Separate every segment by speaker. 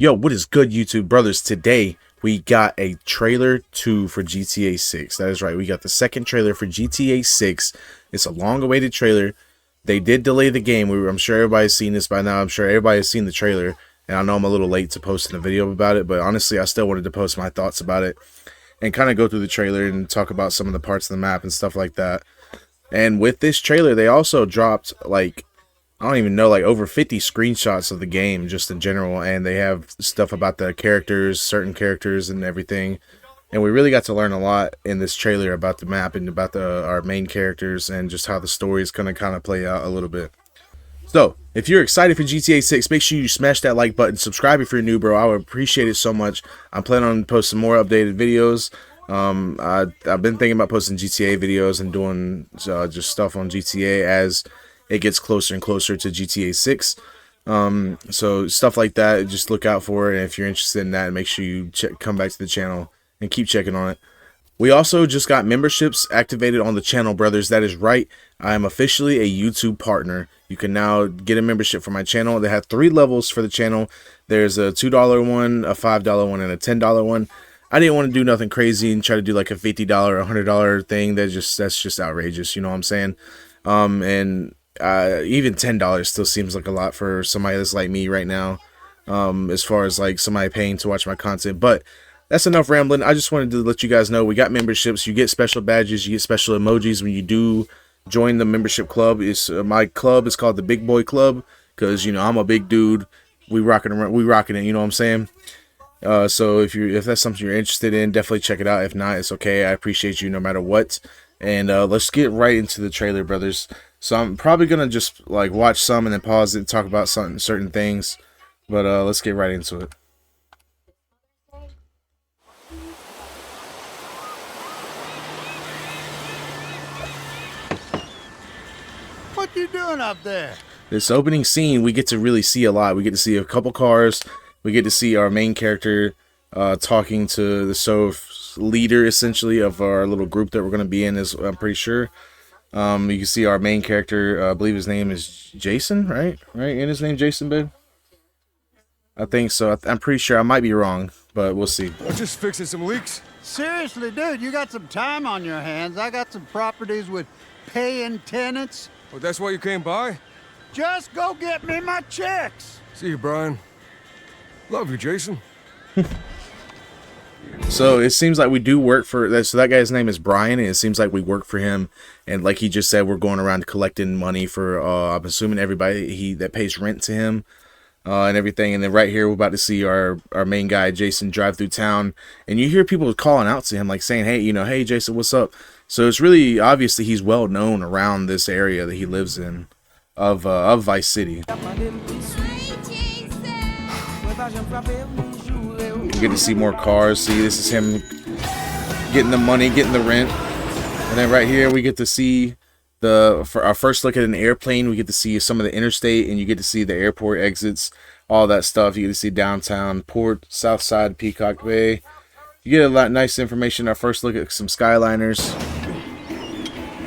Speaker 1: Yo, what is good, YouTube brothers? Today we got a trailer 2 for GTA 6. That is right, we got the second trailer for GTA 6. It's a long-awaited trailer. They did delay the game. I'm sure everybody's seen this by now. I'm sure everybody has seen the trailer, and I know I'm a little late to posting a video about it, but honestly, I still wanted to post my thoughts about it and kind of go through the trailer and talk about some of the parts of the map and stuff like that. And with this trailer, they also dropped, like, I don't even know, like over 50 screenshots of the game just in general, and they have stuff about the characters, certain characters and everything. And we really got to learn a lot in this trailer about the map and about our main characters and just how the story is going to kind of play out a little bit. So, if you're excited for GTA 6, make sure you smash that like button, subscribe if you're new, bro. I would appreciate it so much. I'm planning on posting more updated videos. I've been thinking about posting GTA videos and doing just stuff on GTA as it gets closer and closer to GTA 6. So stuff like that, just look out for it. And if you're interested in that, make sure you come back to the channel and keep checking on it. We also just got memberships activated on the channel, brothers. That is right. I am officially a YouTube partner. You can now get a membership for my channel. They have 3 levels for the channel. There's a $2 one, a $5 one, and a $10 one. I didn't want to do nothing crazy and try to do like a $50 or $100 thing. That's just outrageous. You know what I'm saying? Even $10 still seems like a lot for somebody that's like me right now, as far as like somebody paying to watch my content. But that's enough rambling. I just wanted to let you guys know we got memberships. You get special badges, you get special emojis when you do join the membership club. It's my club is called the Big Boy Club because, you know, I'm a big dude. We rocking it, you know what I'm saying? So if that's something you're interested in, definitely check it out. If not, it's okay. I appreciate you no matter what. And let's get right into the trailer, brothers. So I'm probably gonna just like watch some and then pause it and talk about certain things. But let's get right into it.
Speaker 2: What you doing up there?
Speaker 1: This opening scene, we get to really see a lot. We get to see a couple cars. We get to see our main character talking to the leader, essentially, of our little group that we're going to be in, I'm pretty sure. You can see our main character, I believe his name is Jason, right? Ain't his name Jason, babe? I think so. I'm pretty sure. I might be wrong, but we'll see.
Speaker 3: I'm just fixing some leaks.
Speaker 2: Seriously, dude, you got some time on your hands. I got some properties with paying tenants.
Speaker 3: Oh, that's why you came by?
Speaker 2: Just go get me my checks.
Speaker 3: See you, Brian. Love you, Jason.
Speaker 1: So it seems like we do work for that. So that guy's name is Brian, and it seems like we work for him. And like he just said, we're going around collecting money for, I'm assuming everybody that pays rent to him, and everything. And then right here, we're about to see our main guy, Jason, drive through town. And you hear people calling out to him, like saying, hey, hey, Jason, what's up? So it's really obvious that he's well known around this area that he lives in of Vice City. You get to see more cars. See, this is him getting the money, getting the rent. And then right here, we get to see for our first look at an airplane. We get to see some of the interstate, and you get to see the airport exits, all that stuff. You get to see downtown, port, south side, Peacock Bay. You get a lot of nice information. Our first look at some Skyliners.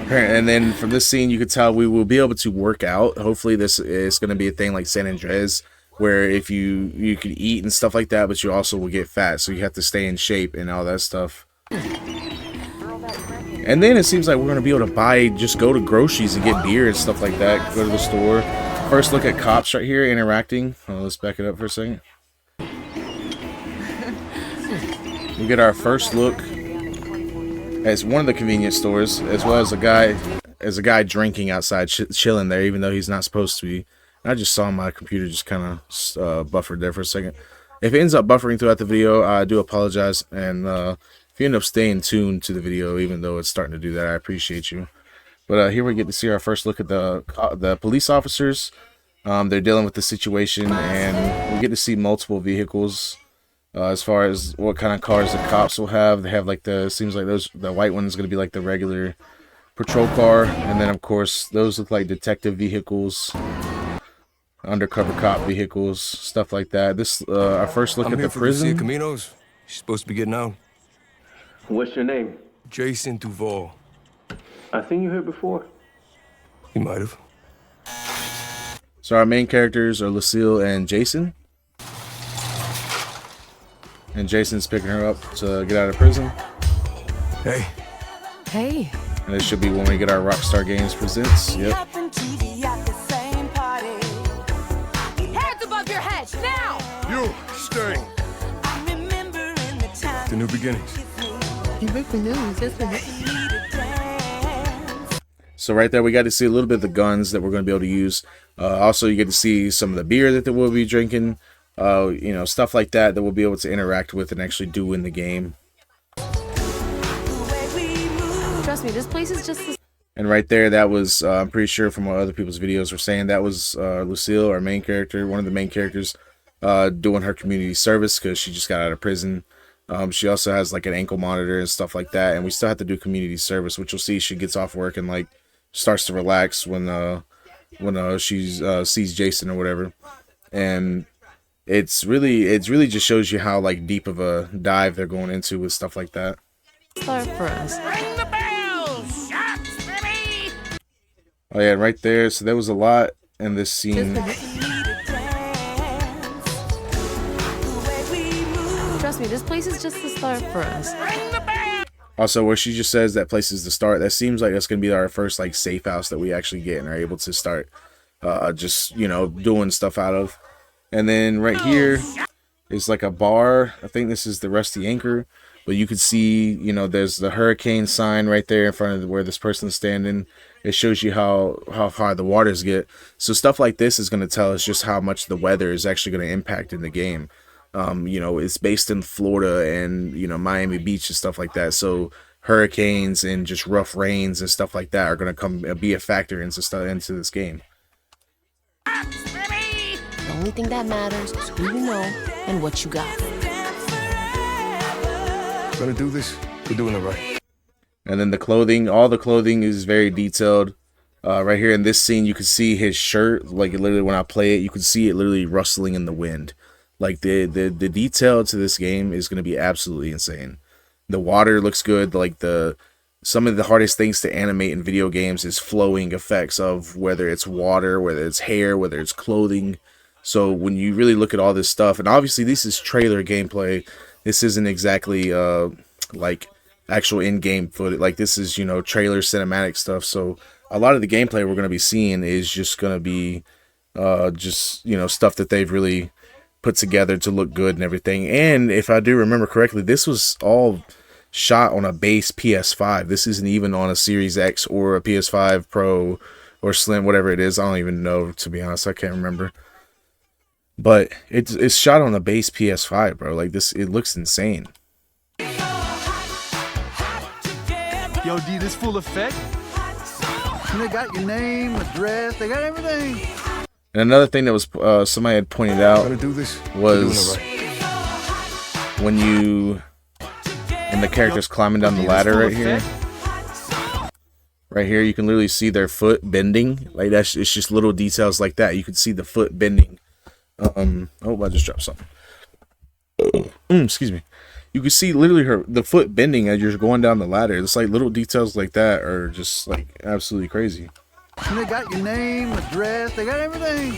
Speaker 1: And then from this scene, you can tell we will be able to work out. Hopefully, this is going to be a thing like San Andreas, where if you can eat and stuff like that, but you also will get fat, so you have to stay in shape and all that stuff. And then it seems like we're going to be able to just go to groceries and get beer and stuff like that, go to the store. First look at cops right here interacting. Let's back it up for a second. We get our first look at one of the convenience stores, as well as a guy drinking outside, chilling there, even though he's not supposed to be. I just saw my computer just kind of buffered there for a second. If it ends up buffering throughout the video, I do apologize. And if you end up staying tuned to the video, even though it's starting to do that, I appreciate you. But here we get to see our first look at the police officers. They're dealing with the situation, and we get to see multiple vehicles. As far as what kind of cars the cops will have, they have like seems like the white one is going to be like the regular patrol car, and then of course those look like detective vehicles, undercover cop vehicles, stuff like that. This our first look at the prison.
Speaker 3: Caminos. She's supposed to be getting out.
Speaker 4: What's your name?
Speaker 3: Jason Duval.
Speaker 4: I seen you here before.
Speaker 3: You might have.
Speaker 1: So our main characters are Lucille and Jason. And Jason's picking her up to get out of prison.
Speaker 3: Hey,
Speaker 5: Hey,
Speaker 1: And this should be when we get our Rockstar Games Presents. Yep.
Speaker 5: hands above your head, now!
Speaker 3: you, stay. The new beginnings.
Speaker 5: You break the news, isn't it?
Speaker 1: So right there, we got to see a little bit of the guns that we're going to be able to use. Also, you get to see some of the beer that we'll be drinking. You know, stuff like that we'll be able to interact with and actually do in the game.
Speaker 5: Trust me, this place is just the
Speaker 1: And right there, that was, I'm pretty sure from what other people's videos were saying, that was Lucille, our main character, one of the main characters, doing her community service because she just got out of prison. She also has like an ankle monitor and stuff like that. And we still have to do community service, which you'll see she gets off work and like starts to relax when she sees Jason or whatever. And it really just shows you how like deep of a dive they're going into with stuff like that.
Speaker 5: start for us.
Speaker 1: Oh yeah, right there. So there was a lot in this scene.
Speaker 5: Trust me, this place is just the start for us.
Speaker 1: Also, where she just says that place is the start, that seems like that's going to be our first like safe house that we actually get and are able to start just, you know, doing stuff out of. And then right here is like a bar. I think this is the Rusty Anchor. But you could see, you know, there's the hurricane sign right there in front of where this person's standing. It shows you how high the waters get. So stuff like this is going to tell us just how much the weather is actually going to impact in the game. You know, it's based in Florida and, you know, Miami Beach and stuff like that. So hurricanes and just rough rains and stuff like that are going to be a factor into this game.
Speaker 5: The only thing that matters is who you know and what you got.
Speaker 3: Gonna do this? We're doing it right.
Speaker 1: And then the clothing, all the clothing is very detailed. Right here in this scene, you can see his shirt. Like literally, when I play it, you can see it literally rustling in the wind. Like the detail to this game is going to be absolutely insane. The water looks good. Like some of the hardest things to animate in video games is flowing effects of whether it's water, whether it's hair, whether it's clothing. So when you really look at all this stuff, and obviously this is trailer gameplay. This isn't exactly like actual in-game footage. Like this is, you know, trailer cinematic stuff. So a lot of the gameplay we're going to be seeing is just going to be just, you know, stuff that they've really put together to look good and everything. And if I do remember correctly, this was all shot on a base PS5. This isn't even on a Series X or a PS5 Pro or Slim, whatever it is. I don't even know, to be honest. I can't remember. But it's shot on the base PS5, bro. Like this, it looks insane.
Speaker 2: Yo, D, this full effect? And they got your name, address, they got everything.
Speaker 1: And another thing that was somebody had pointed out
Speaker 3: Gonna do this? We're doing
Speaker 1: was
Speaker 3: it right.
Speaker 1: when the character's climbing down the ladder right here. Right here, you can literally see their foot bending. Like it's just little details like that. You can see the foot bending. Oh, I just dropped something. Excuse me. You can see literally the foot bending as you're going down the ladder. It's like little details like that are just like absolutely crazy.
Speaker 2: And they got your name, address, they got everything.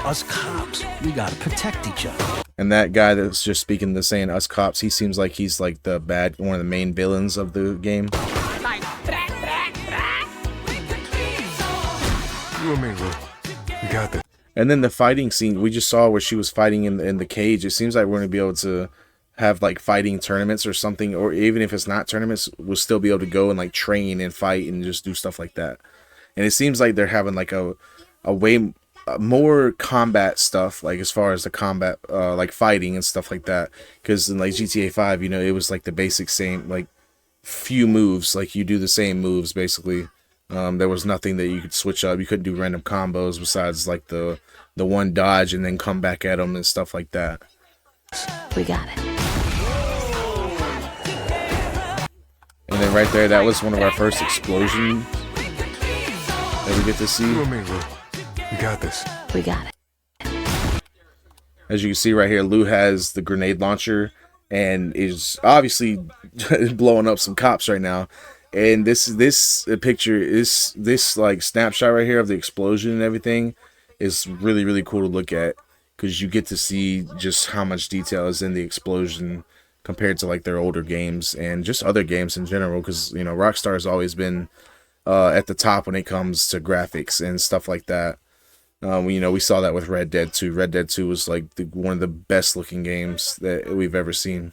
Speaker 6: Us cops, we gotta protect each other.
Speaker 1: And that guy that's just speaking the saying us cops, he seems like he's like one of the main villains of the game.
Speaker 3: You and me, Lou. We got this.
Speaker 1: And then the fighting scene we just saw where she was fighting in the cage. It seems like we're gonna be able to have like fighting tournaments or something, or even if it's not tournaments, we'll still be able to go and like train and fight and just do stuff like that. And it seems like they're having like a way more combat stuff, like as far as the combat, like fighting and stuff like that. Because in like GTA 5, you know, it was like the basic same, like few moves, like you do the same moves basically. There was nothing that you could switch up. You couldn't do random combos besides like the one dodge and then come back at them and stuff like that.
Speaker 5: We got it.
Speaker 1: And then right there, that was one of our first explosions that we get to see.
Speaker 3: You and me, Lou. We got this.
Speaker 5: We got it.
Speaker 1: As you can see right here, Lou has the grenade launcher and is obviously blowing up some cops right now. And this picture is this like snapshot right here of the explosion and everything is really, really cool to look at. because you get to see just how much detail is in the explosion compared to like their older games and just other games in general, because you know Rockstar has always been at the top when it comes to graphics and stuff like that. We saw that with Red Dead 2. Red Dead 2 was like one of the best looking games that we've ever seen,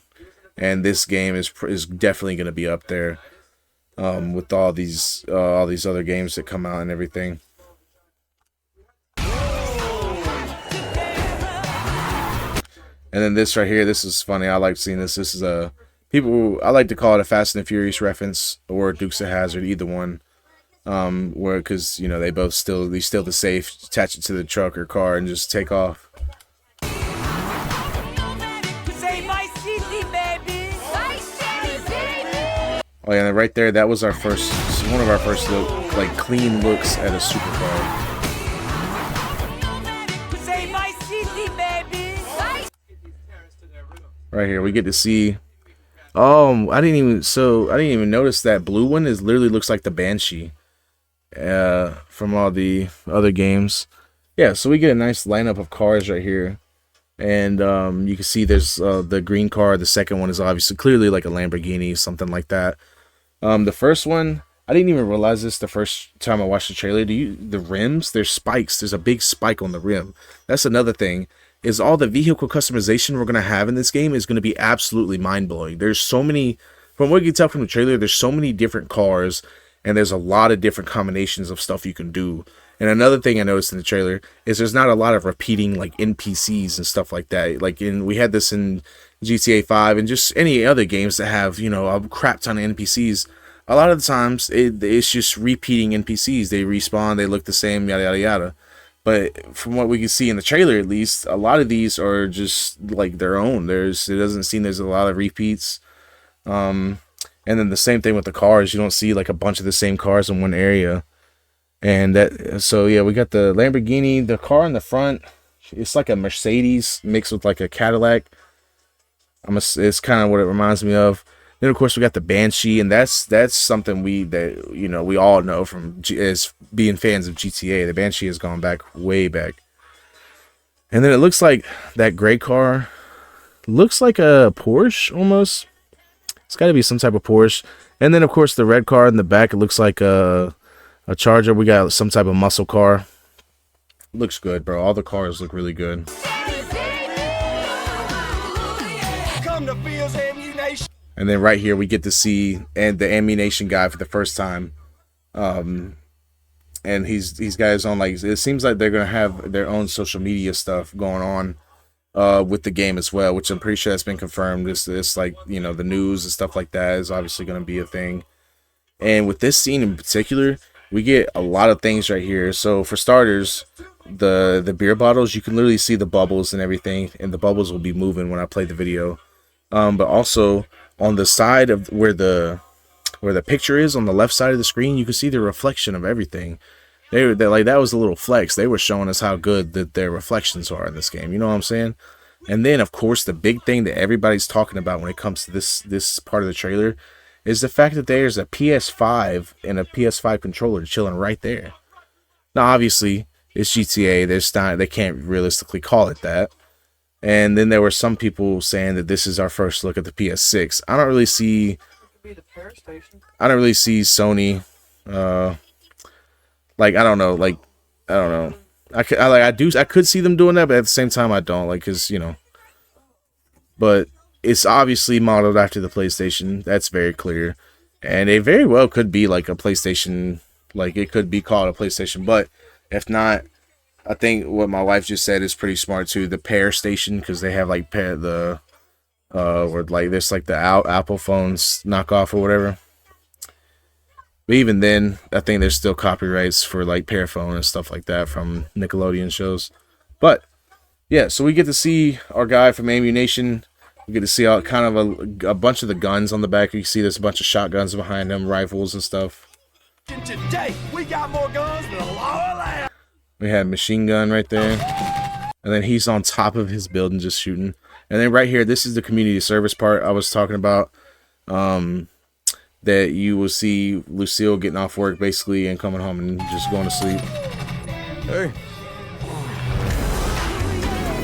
Speaker 1: and this game is definitely going to be up there with all these other games that come out and everything. And then this right here, this is funny. I like seeing this. This is I like to call it a Fast and the Furious reference or Dukes of Hazzard, either one. Because you know they steal the safe, attach it to the truck or car, and just take off. Oh yeah, and right there, that was one of our first clean looks at a supercar. Right here, we get to see. I didn't even notice that blue one literally looks like the Banshee. From all the other games. Yeah, so we get a nice lineup of cars right here, and you can see there's the green car. The second one is obviously clearly like a Lamborghini, something like that. The first one, I didn't even realize this the first time I watched the trailer. The rims, there's spikes. There's a big spike on the rim. That's another thing. Is all the vehicle customization we're gonna have in this game is gonna be absolutely mind-blowing. There's so many, from what you can tell from the trailer, there's so many different cars, and there's a lot of different combinations of stuff you can do. And another thing I noticed in the trailer is there's not a lot of repeating like NPCs and stuff like that. We had this in GTA 5 and just any other games that have, you know, a crap ton of NPCs. A lot of the times it's just repeating NPCs. They respawn, they look the same, yada yada yada. But from what we can see in the trailer, at least, a lot of these are just like their own. It doesn't seem there's a lot of repeats. And then the same thing with the cars. You don't see like a bunch of the same cars in one area. And so yeah, we got the Lamborghini, the car in the front. It's like a Mercedes mixed with like a Cadillac. It's kind of what it reminds me of. Then of course we got the Banshee, and that's something we all know from as being fans of GTA. The Banshee has gone back way back. And then it looks like that gray car looks like a Porsche almost. It's got to be some type of Porsche. And then of course the red car in the back, it looks like a Charger. We got some type of muscle car. Looks good, bro. All the cars look really good. And then right here we get to see the Ammu-Nation guy for the first time. And he's got his own, like, it seems like they're gonna have their own social media stuff going on with the game as well, which I'm pretty sure that's been confirmed. It's like, you know, the news and stuff like that is obviously gonna be a thing. And with this scene in particular, we get a lot of things right here. So for starters, the beer bottles, you can literally see the bubbles and everything, and the bubbles will be moving when I play the video. But also on the side of where the picture is, on the left side of the screen, you can see the reflection of everything. They like, that was a little flex. They were showing us how good that their reflections are in this game. You know what I'm saying? And then of course the big thing that everybody's talking about when it comes to this part of the trailer is the fact that there's a PS5 and a PS5 controller chilling right there. Now obviously it's GTA. They can't realistically call it that. And then there were some people saying that this is our first look at the PS6. I don't really see Sony. I don't know. I could see them doing that, but at the same time, I don't, like, cause you know. But it's obviously modeled after the PlayStation. That's very clear, and it very well could be like a PlayStation. Like, it could be called a PlayStation, but if not, I think what my wife just said is pretty smart too. The Pear Station, because they have like where like this, like the Apple phones knockoff or whatever. But even then, I think there's still copyrights for like Pear Phone and stuff like that from Nickelodeon shows. But yeah, so we get to see our guy from Ammu-Nation. We get to see kind of a bunch of the guns on the back. You can see there's a bunch of shotguns behind him, rifles and stuff.
Speaker 7: Today we got more guns than a law land.
Speaker 1: We had machine gun right there. And then he's on top of his building just shooting. And then right here, this is the community service part I was talking about. That you will see Lucille getting off work basically and coming home and just going to sleep.
Speaker 3: Hey.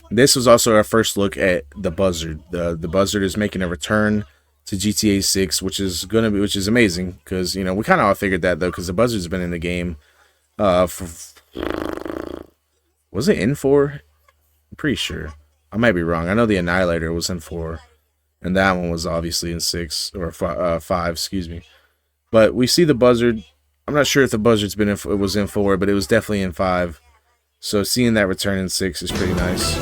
Speaker 1: This was also our first look at the Buzzard. The Buzzard is making a return to GTA 6, which is amazing because we kind of all figured that though, because the Buzzard's been in the game. Was it in 4? I'm pretty sure. I might be wrong. I know the Annihilator was in 4, and that one was obviously in 6 or 5. Excuse me. But we see the Buzzard. I'm not sure if the Buzzard's been it was in 4, but it was definitely in 5. So seeing that return in 6 is pretty nice.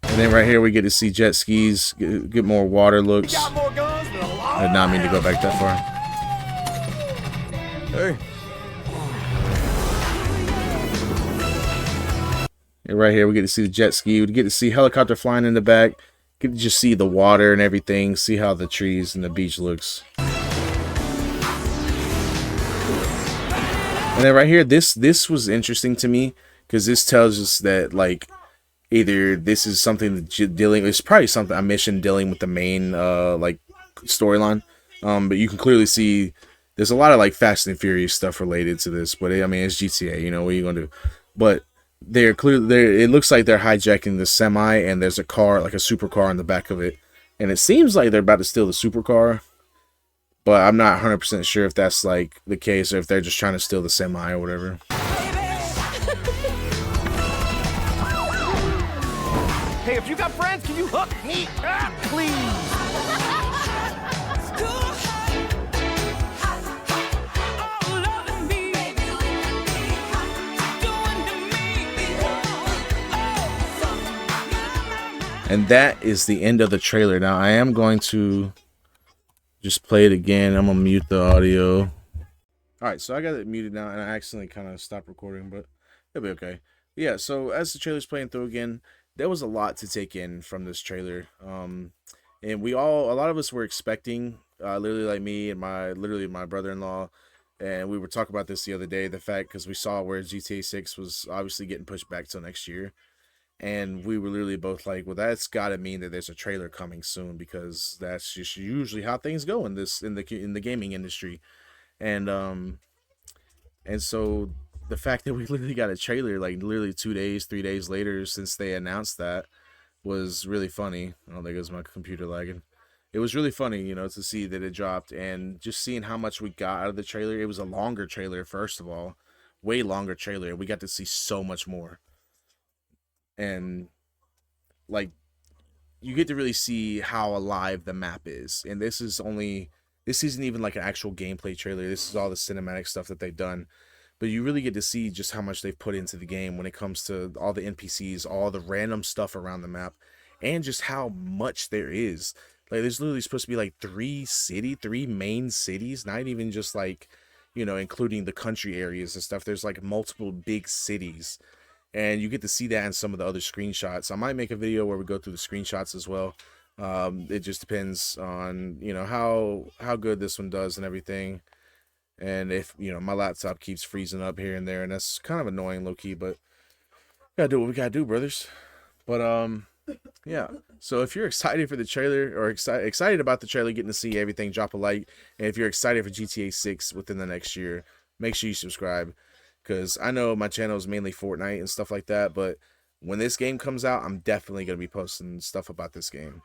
Speaker 1: And then right here we get to see jet skis, get more water looks.
Speaker 7: Got more guns than a lot.
Speaker 1: I did not mean to go back that far.
Speaker 3: Hey.
Speaker 1: And right here we get to see the jet ski. We get to see helicopter flying in the back. Get to just see the water and everything. See how the trees and the beach looks. And then right here, this was interesting to me because this tells us that like either this is something that it's probably something I mentioned dealing with the main like storyline, but you can clearly see there's a lot of like Fast and Furious stuff related to this. But I mean, it's GTA, what are you gonna do? But they're clearly it looks like they're hijacking the semi, and there's a car, like a supercar, in the back of it, and it seems like they're about to steal the supercar. But I'm not 100% sure if that's like the case or if they're just trying to steal the semi or whatever.
Speaker 7: Hey, if you got friends, can you hook me up, please?
Speaker 1: And that is the end of the trailer. Now I am going to just play it again. I'm gonna mute the audio. All right, so I got it muted now, and I accidentally kind of stopped recording, but it'll be okay. Yeah, so as the trailer's playing through again, there was a lot to take in from this trailer. And a lot of us were expecting, literally like me and my brother-in-law, and we were talking about this the other day, the fact because we saw where GTA 6 was obviously getting pushed back till next year. And we were literally both like, well, that's got to mean that there's a trailer coming soon, because that's just usually how things go in the gaming industry. And so the fact that we literally got a trailer like literally 3 days later since they announced that was really funny. Oh, there goes my computer lagging. It was really funny, to see that it dropped, and just seeing how much we got out of the trailer. It was a longer trailer, first of all, way longer trailer. We got to see so much more. And like you get to really see how alive the map is. And this isn't even like an actual gameplay trailer. This is all the cinematic stuff that they've done. But you really get to see just how much they've put into the game when it comes to all the NPCs, all the random stuff around the map, and just how much there is. Like there's literally supposed to be like 3 main cities, not even just like, including the country areas and stuff. There's like multiple big cities. And you get to see that in some of the other screenshots. I might make a video where we go through the screenshots as well. It just depends on, how good this one does and everything. And if, my laptop keeps freezing up here and there, and that's kind of annoying low-key, but gotta do what we gotta do, brothers. But, yeah. So if you're excited for the trailer, or excited about the trailer, getting to see everything, drop a like. And if you're excited for GTA 6 within the next year, make sure you subscribe. Because I know my channel is mainly Fortnite and stuff like that, but when this game comes out, I'm definitely going to be posting stuff about this game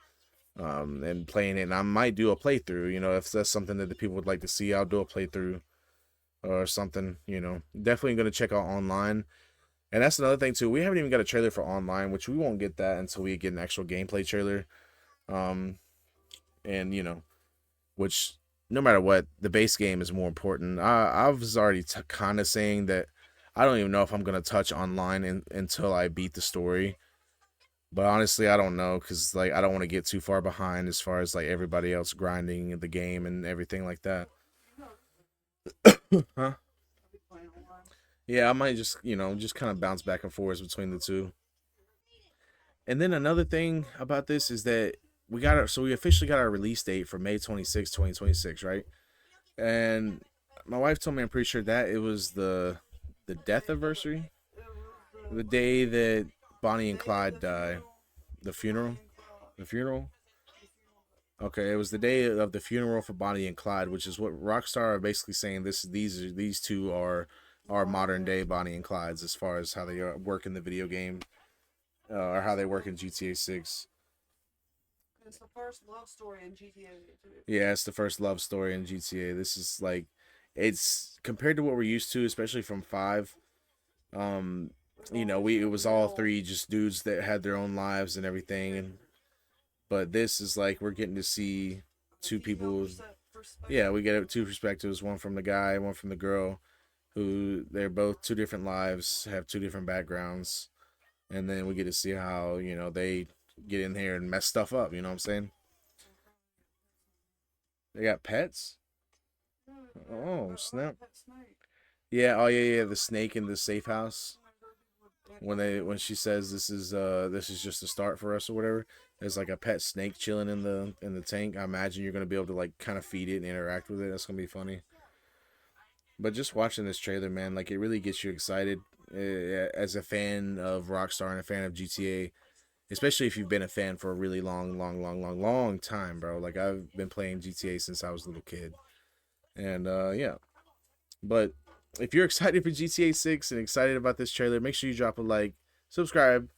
Speaker 1: and playing it. And I might do a playthrough, if that's something that the people would like to see, I'll do a playthrough or something, Definitely going to check out online. And that's another thing, too. We haven't even got a trailer for online, which we won't get that until we get an actual gameplay trailer. Which... no matter what, the base game is more important. I was already kind of saying that I don't even know if I'm going to touch online until I beat the story. But honestly, I don't know, because like I don't want to get too far behind as far as like everybody else grinding the game and everything like that. Huh? Yeah, I might just, just kind of bounce back and forth between the two. And then another thing about this is that we officially got our release date for May 26, 2026, right? And my wife told me, I'm pretty sure that it was the death anniversary, the day that Bonnie and Clyde died, the funeral. Okay, it was the day of the funeral for Bonnie and Clyde, which is what Rockstar are basically saying. These two are modern day Bonnie and Clydes as far as how they work in the video game. or how they work in GTA 6.
Speaker 8: It's the first love story in GTA.
Speaker 1: Yeah, it's the first love story in GTA. This is like, it's compared to what we're used to, especially from 5. You know, it was all 3 just dudes that had their own lives and everything, and but this is like we're getting to see 2 people. Yeah, we get 2 perspectives, one from the guy, one from the girl, who they're both 2 different lives, have 2 different backgrounds, and then we get to see how, you know, they get in here and mess stuff up, you know what I'm saying? They got pets? Oh, snap. Yeah, oh yeah, the snake in the safe house. When she says this is just a start for us or whatever, there's like a pet snake chilling in the tank. I imagine you're gonna be able to like kind of feed it and interact with it. That's gonna be funny. But just watching this trailer, man, like it really gets you excited as a fan of Rockstar and a fan of GTA, especially if you've been a fan for a really long time, bro. Like I've been playing GTA since I was a little kid, and yeah. But if you're excited for GTA 6 and excited about this trailer, make sure you drop a like, subscribe,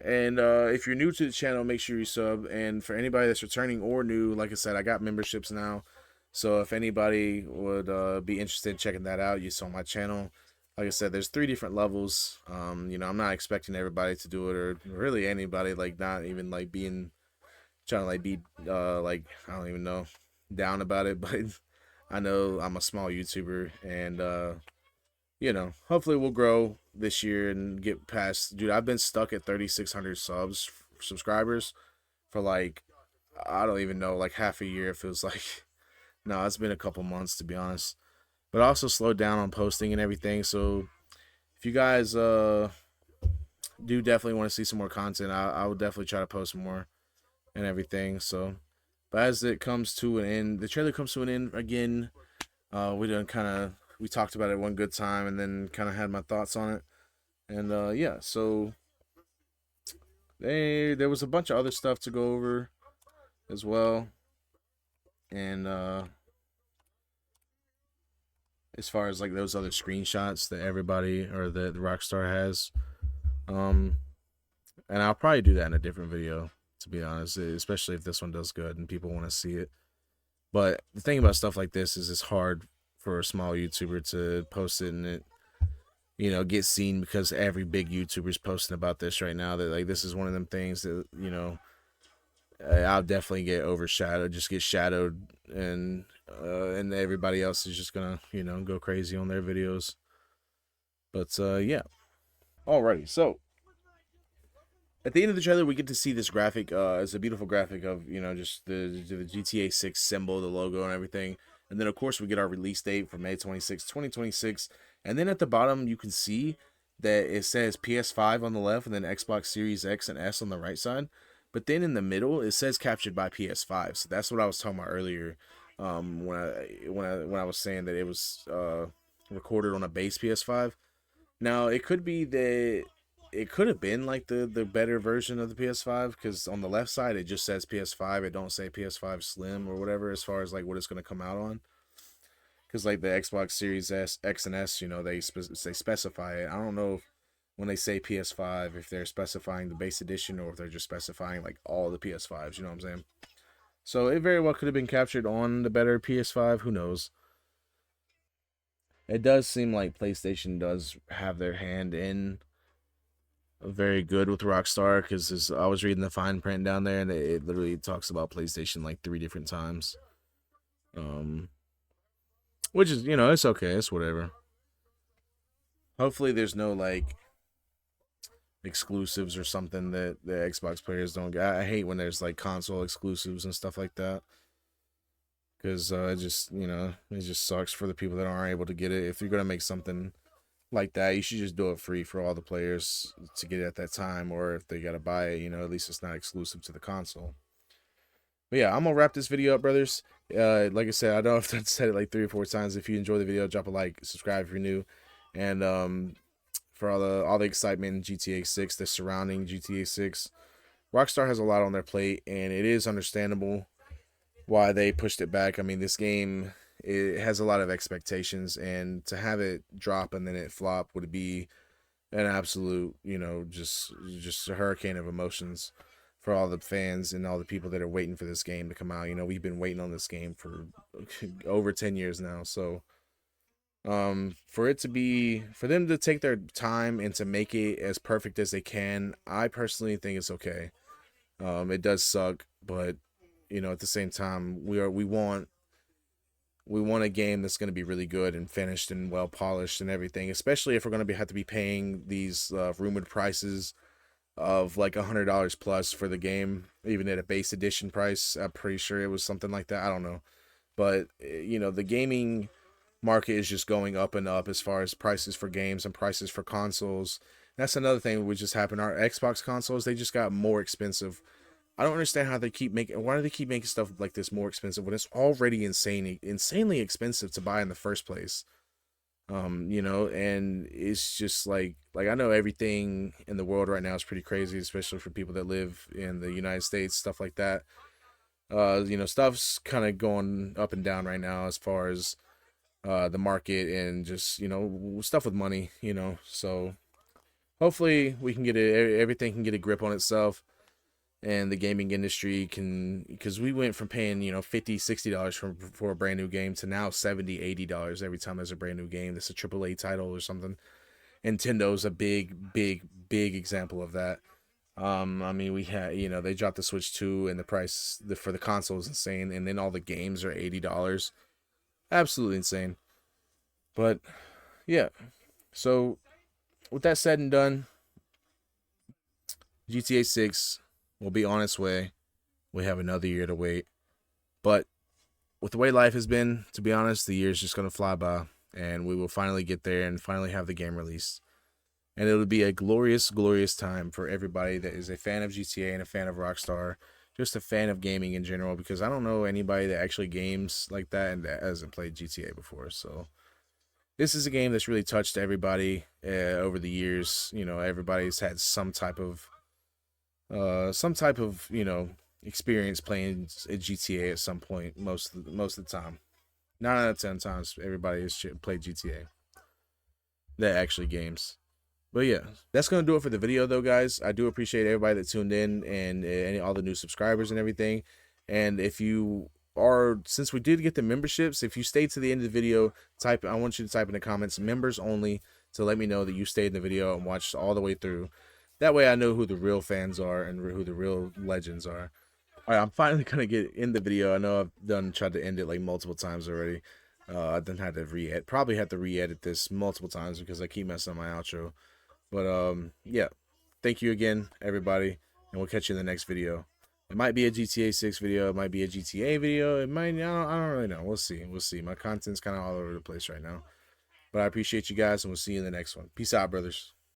Speaker 1: and if you're new to the channel, make sure you sub. And for anybody that's returning or new, like I said, I got memberships now, so if anybody would be interested in checking that out, you saw my channel. Like I said, there's 3 different levels. You know, I'm not expecting everybody to do it, or really anybody, like not even like trying to like be like, I don't even know, down about it, but I know I'm a small YouTuber, and you know, hopefully we'll grow this year and get past. Dude, I've been stuck at 3,600 subscribers for like, I don't even know, like half a year. It feels like. No, it's been a couple months, to be honest. But I also slowed down on posting and everything. So if you guys do definitely want to see some more content, I will definitely try to post more and everything. So, but as it comes to an end, the trailer comes to an end again. We talked about it one good time, and then kind of had my thoughts on it. And yeah, so there was a bunch of other stuff to go over as well. And as far as like those other screenshots that everybody or the Rockstar has, and I'll probably do that in a different video, to be honest, especially if this one does good and people want to see it. But the thing about stuff like this is it's hard for a small YouTuber to post it and it, you know, get seen, because every big YouTuber is posting about this right now. That like this is one of them things that, you know, I'll definitely get overshadowed, just get shadowed, and everybody else is just gonna, you know, go crazy on their videos. But yeah, alrighty. So at the end of the trailer, we get to see this graphic. It's a beautiful graphic of, you know, just the GTA 6 symbol, the logo, and everything. And then of course we get our release date for May 26, 2026. And then at the bottom you can see that it says PS5 on the left, and then Xbox Series X and S on the right side. But then in the middle, it says captured by PS5. So that's what I was talking about earlier, when I was saying that it was recorded on a base PS5. Now it could be that it could have been like the better version of the PS5, because on the left side it just says PS5. It don't say PS5 Slim or whatever as far as like what it's going to come out on. Because like the Xbox Series X and S, you know, they specify it. I don't know if, when they say PS5, if they're specifying the base edition or if they're just specifying like all the PS5s, you know what I'm saying? So it very well could have been captured on the better PS5, who knows? It does seem like PlayStation does have their hand in very good with Rockstar, because I was reading the fine print down there, and it literally talks about PlayStation like 3 different times. Which is, you know, it's okay, it's whatever. Hopefully there's no like exclusives or something that the Xbox players don't get. I hate when there's like console exclusives and stuff like that, because it just, you know, it just sucks for the people that aren't able to get it. If you're gonna make something like that, you should just do it free for all the players to get it at that time, or if they gotta buy it, you know, at least it's not exclusive to the console. But yeah, I'm gonna wrap this video up, brothers. Like I said, I don't know if I've said it like 3 or 4 times. If you enjoy the video, drop a like, subscribe if you're new, and for all the excitement in GTA 6, the surrounding GTA 6. Rockstar has a lot on their plate, and it is understandable why they pushed it back. I mean, this game, it has a lot of expectations, and to have it drop and then it flop would be an absolute, just a hurricane of emotions for all the fans and all the people that are waiting for this game to come out. We've been waiting on this game for over 10 years now. So for them to take their time and to make it as perfect as they can, I personally think it's okay. It does suck, but at the same time, we want a game that's going to be really good and finished and well polished and everything, especially if we're going to have to be paying these rumored prices of like $100 plus for the game, even at a base edition price. I'm pretty sure it was something like that. I don't know. But, the gaming market is just going up and up as far as prices for games and prices for consoles. That's another thing which just happened. Our Xbox consoles, they just got more expensive. I don't understand why do they keep making stuff like this more expensive when it's already insanely expensive to buy in the first place. And it's just like I know everything in the world right now is pretty crazy, especially for people that live in the United States, stuff like that. Stuff's kind of going up and down right now as far as the market and just, stuff with money, so hopefully we can everything can get a grip on itself. And the gaming industry because we went from paying, $50, $60 for a brand new game to now $70, $80 every time there's a brand new game that's a AAA title or something. Nintendo's a big, big, big example of that. We had, they dropped the Switch 2 and the price for the console is insane. And then all the games are $80. Absolutely insane. But yeah, so with that said and done, GTA 6 will be on its way. We have another year to wait. But with the way life has been, to be honest, the year's just going to fly by. And we will finally get there and finally have the game released. And it'll be a glorious, glorious time for everybody that is a fan of GTA and a fan of Rockstar. Just a fan of gaming in general. Because I don't know anybody that actually games like that and that hasn't played GTA before. So this is a game that's really touched everybody over the years. Everybody's had some type of experience playing a GTA at some point. Most of the time, 9 out of 10 times, everybody has played GTA that actually games. But yeah, that's gonna do it for the video, though, guys. I do appreciate everybody that tuned in and all the new subscribers and everything. And since we did get the memberships, if you stayed to the end of the video, I want you to type in the comments "members only" to let me know that you stayed in the video and watched all the way through. That way I know who the real fans are and who the real legends are. All right, I'm finally going to get in the video. I know I've tried to end it like multiple times already. I then had to probably had to re-edit this multiple times because I keep messing up my outro. But yeah, thank you again, everybody, and we'll catch you in the next video. It might be a GTA 6 video. It might be a GTA video. It might, I don't really know. We'll see. My content's kind of all over the place right now. But I appreciate you guys, and we'll see you in the next one. Peace out, brothers.